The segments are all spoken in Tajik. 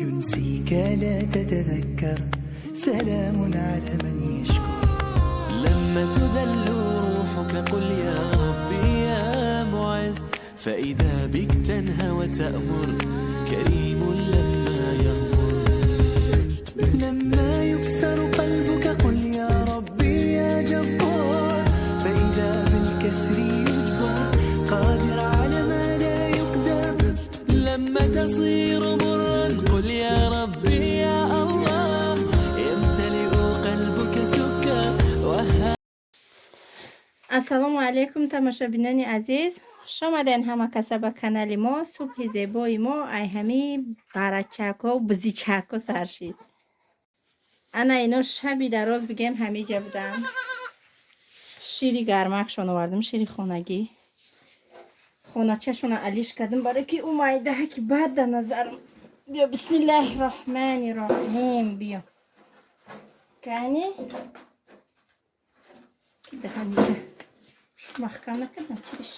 ينسيك لا تتذكر سلام على من يشكر. لما تذل روحك قل يا ربي يا معز، فإذا بك تنهى وتأمر كريم لما يغمر. لما يكسر قلبك قل يا ربي يا جبار، فإذا بالكسر يجبر قادر على ما لا يقدر. لما تصير مرا قل يا ربي يا الله، يمتلئ قلبك سكر وهذا. ассалому алейкум тамошобинони азиз, хуш омаден ҳама каса ба канали мо. субҳи зебои мо ай ҳами барачако бизичако саршид. ана ино шаби дароз бигем ҳамиҷа будам. шири гармакшон овардам, шири хонагӣ. хоначашона алиш кардам барои ки умайдаҳа ки бад да назарм. биё бисмиллаҳи роҳмани роҳим. биё кани даҳаниҷа махкам накардам, чиш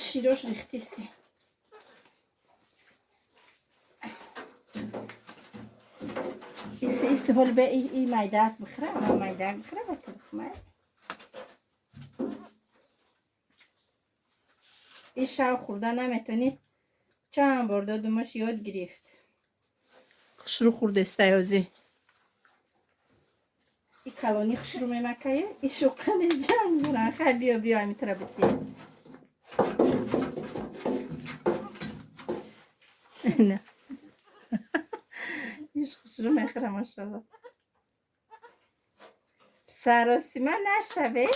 широш рихтисти. иси ҳол бе и майдаак бихӯра, ана майдаак бихӯра ба ки бихӯмай. и шав хӯрда наметонист. чанд бор додумаш ёд гирифт. хушрӯ хӯрдестаёзӣ. и калони хушрӯ мемакая, и шуқани ҷанг буран. хай биё биё амитра бити. نه ایش خسرو میخوره ماشاءالله. سراسی من نشوه.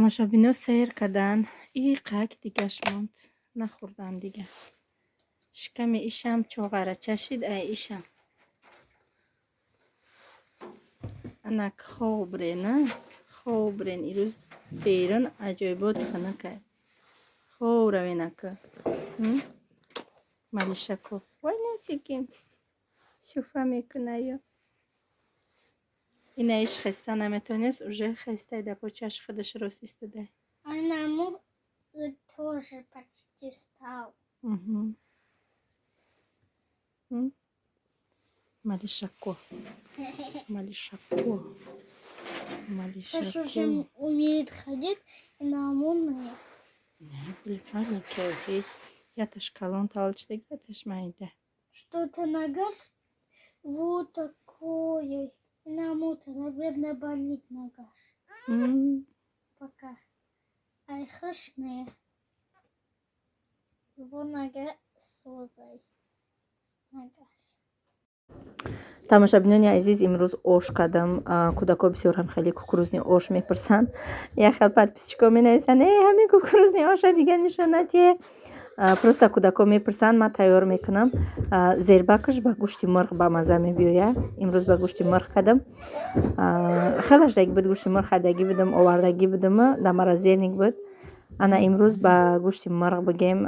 тамошобино сер кадан. Иқак дигаш монд. Нахурдан дига. Шиками ишам чоғара чашид ай ишам. Анак хобрена. Хобрен ирӯз берун аҷоибот хана кард. Хобравенака. Малишако. Вай нутиким. Шуфа мекунаю. Инаиш хеста наметонест, уже хестай да почаш ходаш рос истудай. Она тоже почти стал. Малишако. Малишако. Хорошо, уже умеет ходить, и нам умеет. Я таш калон талчдек, я таш майда. Что-то нога вот такое. И нам это, наверное, болит нога. Пока. Ай, хашне. Его нога созай. Нога. тамошобинони азиз, имрӯз ош кардам. Кӯдако бисёрам хеле кукурузни ош мепурсанд. Яхел подписчико менависанд: ҳамин кукурузни оша дига нишонатие. Просто кӯдако мепурсанд, ман тайёр мекунам. Зербакаш ба гӯшти мурғ ба маза мебиёяд. Имрӯз ба гӯшти мурғ кардам. Хелаш дагӣ буд гӯшти мурғ хардагӣ будам, овардагӣ будам, дар морозилник буд. Ана имрӯз ба гӯшти мурғ бигем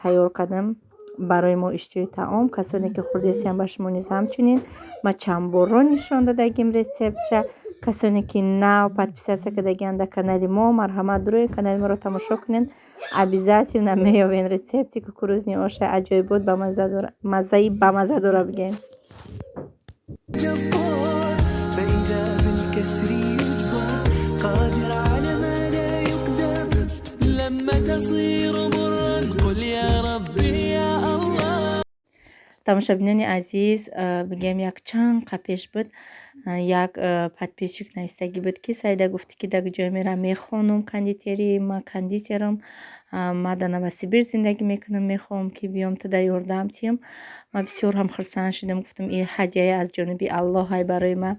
тайёр кардам барои мо иштиёи таом. Касоне ки хурдесиям ба шумо низ ҳамчунин. Ма чанд борро нишон додагим рецептша. Касоне ки нав подписатсия кардагианд дар канали мо, марҳамат дуроен канали моро тамошо кунен. Обязательно меёвен рецепти кукурузни оша аҷоибот ба мазза дора. Маззаи ба мазза дора бигем. جبار فإذا بالكسر يجبر قادر على ما لا يقدر لما تصير مرا قل يا ربي يا الله. тамошобинони азиз, бигем як чанд қапеш буд, як подписчик навистагӣ буд ки Саида гуфтӣ ки дар куҷо мерам мехонум кондитери, ма кондитерам, ма дар Новосибир зиндагӣ мекунам, мехоҳам ки биём ту дар ёрдам тиям. Ма бисёр ҳам хурсанд шудам, гуфтам ин ҳадияе аз ҷониби Аллоҳ ҳай барои ман.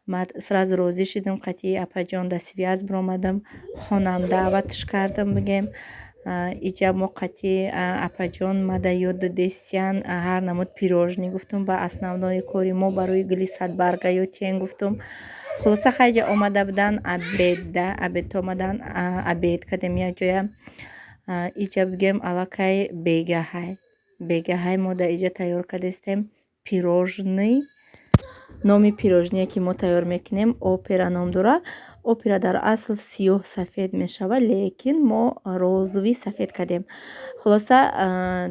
Ма сразу розӣ шудам, қатъи апаҷон дар связ биромадам, хонам даъватш кардам бигем. Иҷа мо қатъи апаҷон ма дар ёд додестиян ҳар намуд пирожнӣ гуфтам ба основное кори мо барои гули садбарга ётиен гуфтам. Хулоса хайҷа омада будан абед омадан абед кардем як ҷоя. Иҷа бигем аллакай бегаҳай мо дар иҷа тайёр кардастем пирожный. Номи пирожние ки мо тайёр мекунем опера ном дора. Опера дар асл сиёҳ сафед мешавад, лекин мо розуви сафед кардем. Хулоса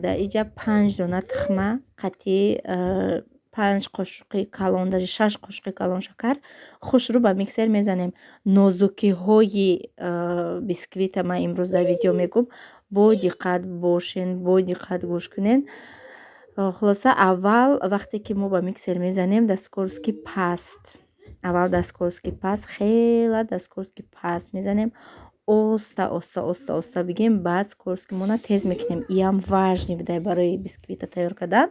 дар иҷа 5 дона тухма, қатъи 5 қошуқи калон, дар 6 қошуқи калон шакар хушрӯ ба миксер мезанем. Нозукиҳои бисквита ман имрӯз дар видео мегӯм. Бо диққат бошен, бо диққат гӯш кунен. Хулоса аввал вақте ки мо ба миксер мезанем дастгоҳски паст. Аввал дастгоҳски паст, хела дастгоҳски паст мезанем. Оста бигем, баъд скорскимона тез мекунем. Иам важни будай барои бисквита тайёр кардан.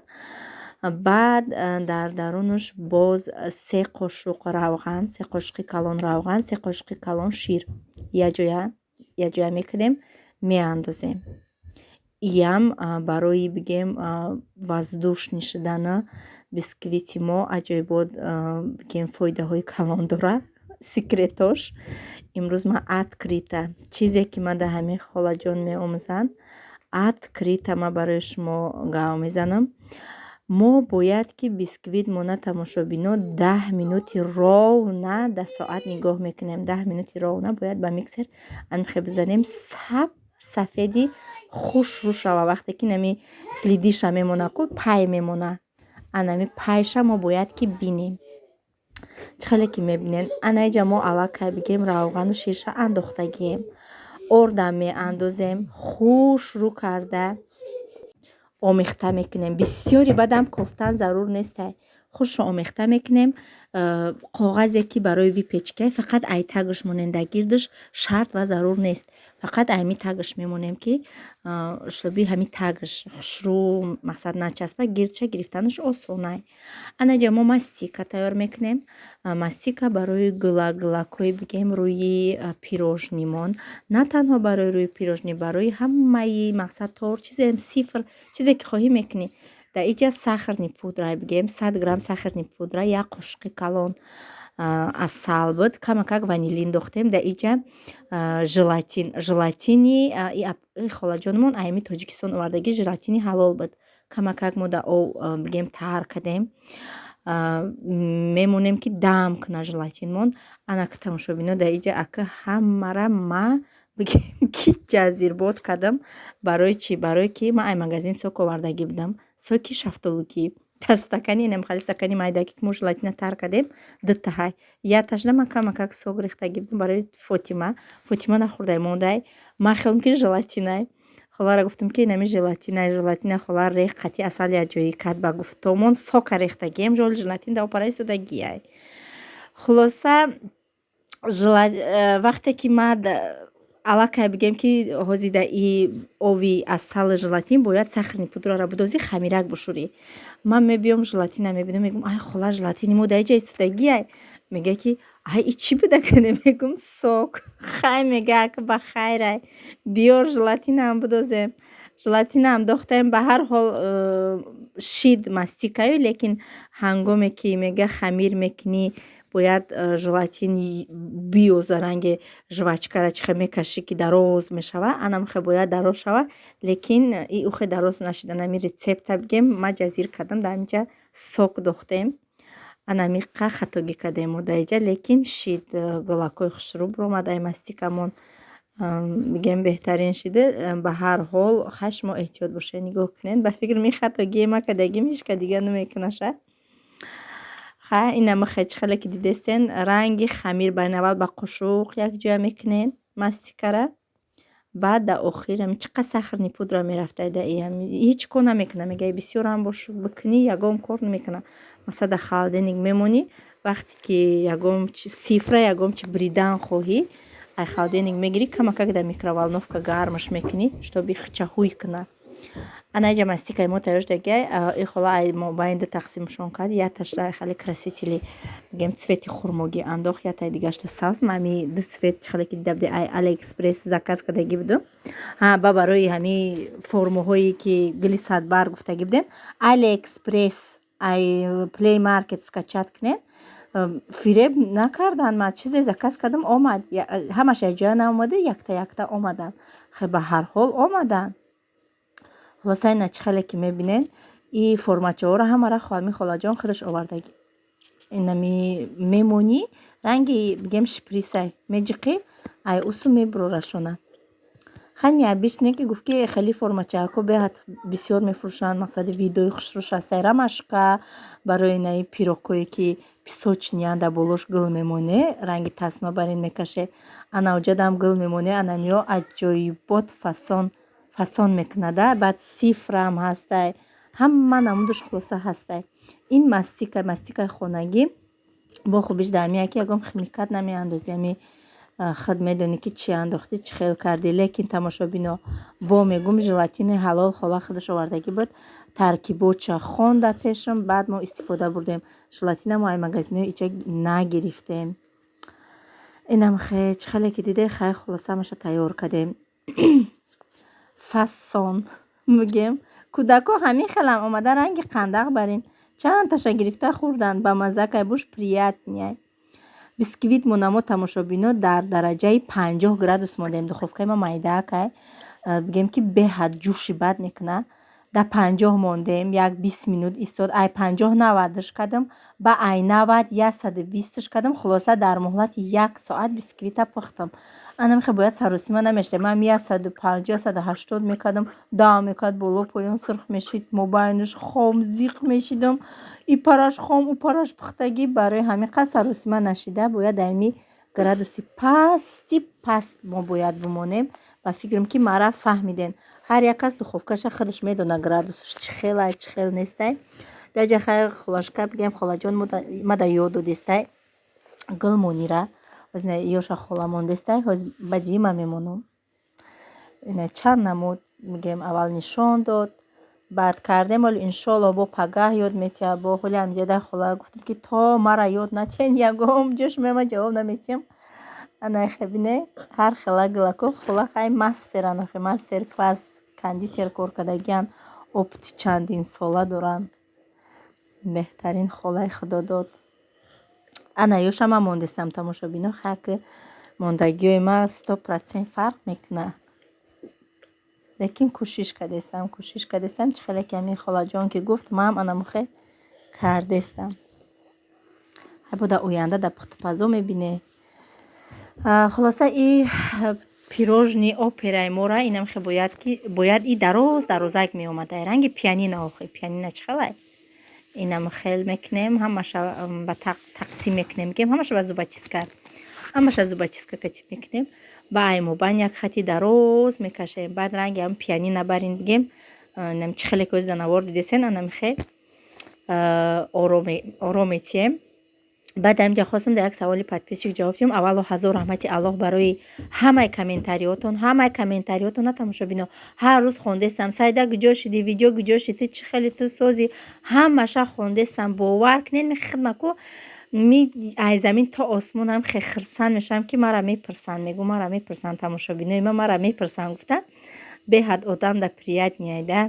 Баъд дар дарунаш боз 3 қошуқ равған, 3 қошуқи калон равған, 3 қошуқи калон шир як ҷоя мекунем, меандозем. Иам барои бигем воздушни шудана бисквити мо аҷоибот бигем фоидаҳои калон дора. Секретош имрӯз ман открита чизе ки ман дар ҳамин холаҷон меомӯзанд, открита ман барои шумо гав мезанам. Мо бояд ки бисквитмона тамошобино 10 минути ровна дар соат нигоҳ мекунем. 10 минути ровна бояд ба миксер анхе бизанем, сафеди хушрӯ шава. Вақте ки нами слидиша мемона, ку пай мемона, анами пайша мо бояд ки бинем. Чхеле ки мебинен, анаиҷа мо аллакай бигем равғану ширша андохтагием. Ордам меандозем, хушрӯ карда омехта мекунем. Бисёри бадам кофтан зарур нестай. худшро омехта мекунем. коғазе ки барои випечка фақат ай тагш моненда гирдаш шарт ва зарур нест. фақат айми тагш мемонем ки шлоби ҳами тагш хушрӯ мақсад начаспа гирдша гирифтанаш осонай. анаҷа мо мастика тайёр мекунем. мастика барои гулакҳои бигем рӯи пирожнимон, на танҳо барои рӯи пирожнӣ, барои ҳамаи мақсад тор чизем сифр чизе ки хоҳӣ мекунӣ. дар иҷа сахарни пудра бигем 100 грамм сахарни пудра, як қошиқи калон асал буд, камакак ванилин дохтем. дар иҷа желатини холаҷонмон айми тоҷикистон овардаги желатини ҳалол буд. камакак мо дар об бигем тар кардем. мемонем ки дам куна желатинмон. ана ки тамошобино дар иҷа ака ҳамара ма бигем ки ҷазирбод кардам. барои чӣ? барое ки ман ай магазин сок овардаги будам, соки шафтолугӣ. та стакани инам хали стакани майдаки ки мо желатина тар кардем дутаҳай яташда ман камакак сок рехтаги будам барои фотима нахӯрдай мондай. ман хелм ки желатинай. холара гуфтам ки инами желатина холара рех қати асал якҷоӣ кард ба гуфтомон сока рехтагием жол желатин да опара истодагиай. хулоса вақте ки ман аллакай бигем ки ҳозида и ови асал желатин бояд сахарни пудрара будозӣ хамирак бушурӣ. ман мебиём желатина мебинам мегум ай хола желатини мо дар иҷа истодагиай. мега ки ай и чӣ буда кане? мегум сок. хай мега ака ба хайрай биёр желатинаам будозем. желатинаам дохтаем. ба ҳар ҳол шид мастикаю, лекин ҳангоме ки мега хамир мекунӣ бояд желатин биёза ранги жвачкара чихе мекашӣ ки дароз мешава. анамхе бояд дароз шава, лекин и ухе дароз нашида. нами рецепта бигем ма ҷазир кардам дар инҷа сок дохтем. анамиқа хатогӣ кардем мо дар иҷа, лекин шид гулакҳои хушрӯ буромад ай мастикамон бигем беҳтарин шида. ба ҳар ҳол хаш мо эҳтиёт боше нигоҳ кунед. ба фикр ми хатогие ма кадаги мишка дига намекунаша. ха инамахе чихеле ки дидестен ранги хамир байнавал ба қошуқ якҷоя мекунен мастикара. баъд дар охир чӣ қадр сахарни пудра мерафтай да ҳеҷ кор намекуна. мегаи бисёрам бош бикунӣ ягон кор намекуна. масалан дар халденик мемонӣ вақте ки ягон сифра ягон чи бридан хоҳӣ ай халденик мегирӣ камакак дар микроволновка гармаш мекунӣ штоби хичаҳӯй куна. анаҷа мастикаи мо тайёр шудагиай. ихола ай мо байнда тақсимшон кард. яташда хеле красители бигем цвети хурмогӣ андохт, ятай дигашта сабз. мами ду цвет чихеле ки дидабди ай алиэкспресс заказ кардаги будум. ба барои ҳами формаҳое ки глиссадбар гуфтаги будем алиэкспресс ай плей маркет скачат кунед. фиреб накардан. ман чизе заказ кардам омад. ҳамаш якҷоя наомада, якта омадан. хе ба ҳар ҳол омадан. хулоса ина чихеле ки мебинен и формачаҳоро ҳамара хоҳами холаҷон худаш овардаги. инами мемонӣ ранги бигем шприсай меҷиқӣ ай усу мебурорашона. хани обичне ки гуфт ки хеле формачаҳако беҳад бисёр мефурӯшанд. мақсади видеои хушрӯш ҳастай рамашка барои инаи пирогҳое ки песочния дар болош гул мемоне ранги тасма бар ин мекаше. анавҷадам гул мемоне. анамиё аҷоибот фасон мекунада. баъд сифрам ҳастай. ҳама намудаш хулоса ҳастай. ин мастикаи хонагӣ бо хубиш дар мия ки ягон химикат намеандозӣ. ами худ медонӣ ки чӣ андохтӣ чӣ хел кардӣ. лекин тамошобино бо мегум желатини ҳалол хола худаш овардаги буд. таркиботша хонда пешам. баъд мо истифода бурдем. желатина мо ай магазинои иҷа нагирифтем. инам хе чихеле ки диде хай хулоса маша тайёр кардем. фасон мегем кӯдако ҳамин хелам омада ранги қандақ барин чанд таша гирифта хӯрдан ба мазакай буш приятняй. бисквит монамо тамошобино дар дараҷаи 50 градус модем. духовкаи ма майдаакай бигем ки беҳад ҷӯши бад мекуна. дар 50 мондем як 20 минут истод. ай 50 90 кардам ба ай 90 120 кардам. хулоса дар муҳлати 1 соат бисквита пухтам. анамхе бояд саросима намешда. ман 150 180 мекардам. дав мекард боло поён сурх мешид. мобайнаш хом зиқ мешидам. ипараш хом упараш пухтагӣ барои ҳамин қадр саросима нашида бояд айми градуси паст мо бояд бимонем. ба фикрам ки мара фаҳмиден. ҳар як кас духовкаша худаш медона градусаш чӣ хел ай чӣ хел нестай. даҷа хай хулашка бигем холаҷон мада ёду дестай гул монира озна ёша холамон дестай ҳоз бадима мемонум ина чанд намуд мигем аввал нишон дод баъд кардем оли иншолло бо пагаҳ ёд метия бо ҳоли амҷадай хола гуфтам ки то мара ёд натиен ягом ҷош мема ҷавоб наметиям анайхе бине ҳар хела гилако хола хай мастеран охе мастер класс кондитер кор кардагиян опити чандин сола доранд беҳтарин холаи худо дод ана ёша ма мондестам тамошобино хай ки мондагиёи ма 100% фарқ мекуна лекин кӯшиш кардестам чӣ хеле ки ҳамин холаҷон ки гуфт маам анамухе кардестам ҳай бо дар оянда дар пухтупазо мебине хулоса и пирожни операи мора инамхе бояд и дарозак меомадай ранги пианина охе пианина чӣ хелай инам хел мекунем ҳамаша ба тақсим мекунем мегем ҳамаша ба зубачистка катиб мекунем ба аймобан як хати дароз мекашем баъд ранги ҳам пианина барин бигем нам чӣ хеле ки ӯз данавор дидесен анамхе ором метием баъд амҷа хостам дар як саволи подписчик ҷавоб диҳам аввало ҳазор раҳмати аллоҳ барои ҳамаи комментариётон на тамошобино ҳар рӯз хондестам сайда куҷо шидӣ видео куҷо шидӣ чӣ хеле ту созӣ ҳамаша хондестам бовар кунед мехидмаку ми аз замин то осмон ҳам хехирсан мешавам ки мара мепирсанд мегӯ мара мепирсанд тамошобинои ма мара мепирсанд гуфта беҳад одам да приятнияй да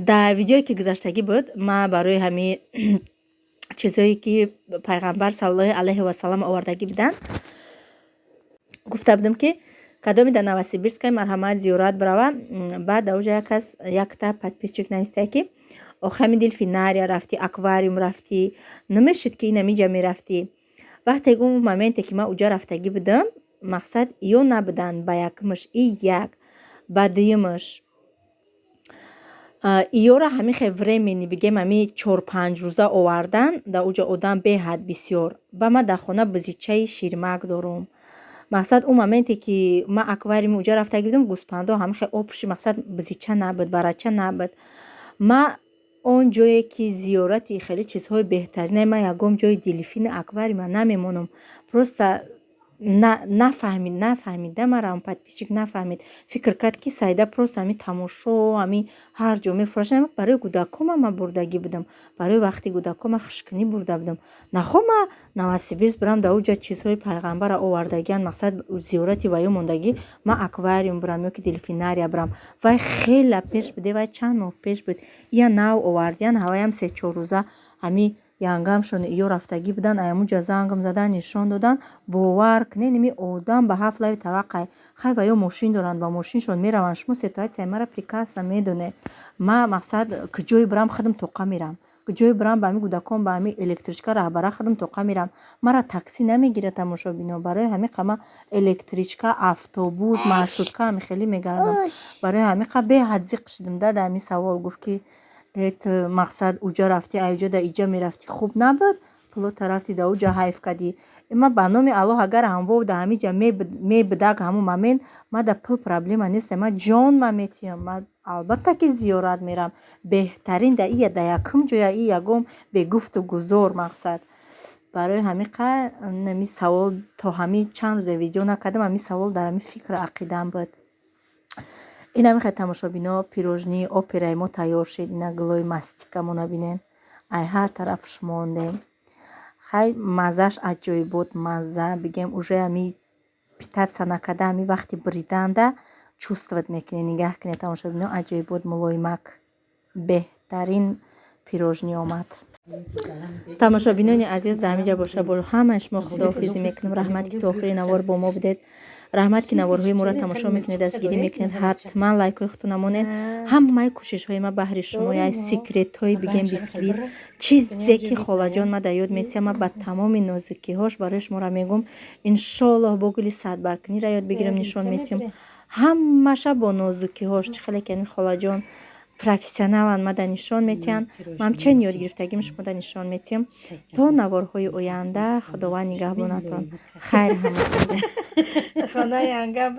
дар видеое ки гузаштагӣ буд ма барои ҳамин чизое ки пайғамбар саллаллоҳу алайҳи васалам овардагӣ буданд гуфта будам ки кадоми дар новосибирскай марҳамат зиёрат барава баъд дар оҷа якта подписчик навистае ки охир ҳамин дельфинария рафтӣ аквариум рафтӣ намешид ки инамиҷа мерафтӣ вақте ун моменте ки ман уҷа рафтагӣ будам мақсад ё набуданд ба якумаш и як ба дуюмаш иёра ҳамихе времени бигем ҳами 4-5 рӯза овардан дар уҷа одам беҳад бисёр ба ма дар хона бузичаи ширмак дорум мақсад ун моменте ки ма аквариуми уҷа рафтагӣ будам гӯспандо ҳамихе обши мақсад бузича набуд барача набуд ма он ҷое ки зиёрати хеле чизҳои беҳтарина ма ягон ҷои дельфини аквариума намемонам просто нафаҳмида мара он подписчик нафаҳмид фикр кард ки сайда просто ҳамин тамошо ҳамин ҳар ҷо мефурӯшад барои кӯдакома ма бурдагӣ будам барои вақти кӯдакома хушкунӣ бурда будам нахо ма новосибирск бурам дар уҷа чизҳои пайғамбара овардагиан мақсад зиёрати ваё мондагӣ ма аквариум бурам ё ки дельфинария бурам вай хеле пеш буде вай чанд моҳ пеш буд я нав овардиан ҳаваям 3-4 рӯза ҳамин янгамшон иё рафтагӣ будан аямуҷа зангам задан нишон додан бовар кунед ними одам ба 7 лави таваққай хай ва ё мошин доранд ба мошиншон мераванд шумо ситуатсияи мара прекрасно медонед ма мақсад куҷое бурам худам тоқа мерам куҷое бурам ба ҳамин кӯдакон ба ҳамин электричка раҳбара худам тоқа мерам мара такси намегирад тамошобино барои ҳамин қама электричка автобус маршрутка ҳами хеле мегардам барои ҳамин қа беҳад зиқ шудам да дар ҳамин савол гуфт ки мақсад уҷа рафтӣ аҷа да иҷа мерафтӣ хуб набуд пулота рафтӣ да уҷа ҳайф кардӣ ма ба номи аллоҳ агар ҳамвов да ҳамиҷа мебудак ҳамун момент ма да пул проблема нестем ма ҷон ма метиям ма албатта ки зиёрат мерам беҳтарин да ия да якум ҷоя и ягон бегуфту гузор мақсад барои ҳамин қа нами савол то ҳамин чанд рӯзе видео накардам ҳамин савол дар ҳамин фикр ақидам буд ин ҳамихе тамошобино пирожни операи мо тайёр шид ина гулои мастикамо набинен ай ҳар тарафш мондем хай маззаш аҷоиб буд мазза бигем уже ҳами питаться накарда ҳами вақти бриданда чувствовать мекунед нигаҳ кунед тамошобино аҷоиб буд мулоимак беҳтарин пирожни омад тамошобинони азиз дар ҳамиҷа боша бо ҳамаи шумо худоҳофизӣ мекунем раҳмат ки то охири навор бо мо будед раҳмат ки наворҳои моро тамошо мекунед дастгирӣ мекунед ҳатман лайкҳои худтон намонед ҳамаи кӯшишҳои ма баҳри шумо яй секретҳои бигем бисквит чизе ки холаҷон ма дар ёд метиям ма ба тамоми нозукиҳош барои шуморо мегӯм иншоллоҳ бо гули садбаркниро ёд бигирам нишон метиям ҳамаша бо нозукиҳош чӣ хеле ки профессионалан ма да нишон метиҳанд ман чен ёдгирифтагим шумо да нишон метиҳам то наворҳои оянда худованд нигаҳбонатон хайр ҳамакунда хонаи ангам